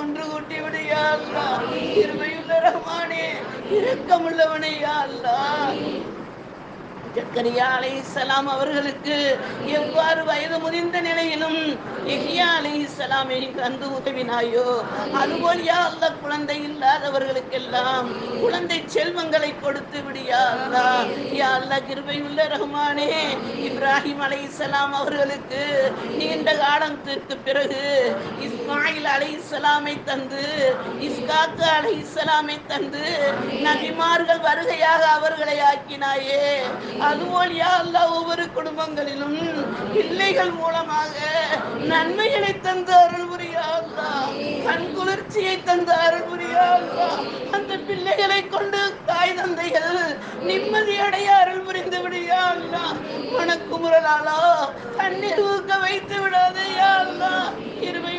ஒன்று கூட்டி விடு யா அல்லாஹ். கிருபையுள்ள ரஹ்மானே, இரக்கமுள்ளவனே யா அல்லாஹ். ஜக்கரியா அலைஹிஸ்ஸலாம் அவர்களுக்கு எவ்வாறு வயது முதிர்ந்த நிலையிலும் யஹ்யா அலைஹிஸ்ஸலாமை தந்து உதவினாயோ, அதுபோல் யா அல்லாஹ் குழந்தை இல்லாதவர்களுக்கெல்லாம் குழந்தை செல்வங்களை கொடுத்து விடு யா அல்லாஹ். யா அல்லாஹ் கிருபையுள்ள ரஹ்மானே, இப்ராஹிம் அலைஹிஸ்ஸலாம் அவர்களுக்கு நீண்ட காலத்திற்கு பிறகு இஸ்மாயில் அலைஹிஸ்ஸலாமை தந்து, இஸ்காக் அலைஹிஸ்ஸலாமை தந்து நபிமார்கள் வருகையாக அவர்களை ஆக்கினாயே, அதுபோல் யா அல்லாஹ் ஒவ்வொரு குடும்பங்களிலும் பிள்ளைகள் மூலமாக நன்மைகளை தந்து அருள் புரியா அல்லாஹ். கண் குளிர்ச்சியை தந்து அருள் புரியா அல்லாஹ். அந்த பிள்ளைகளை கொண்டு தாய் தந்தைகள் நிம்மதியடைய அருள் புரிந்து விடியா அல்லாஹ். மனக்குமுறலாலோ கண்ணீர் ஊக்க வைத்து விடாதே யா அல்லாஹ். கிருபை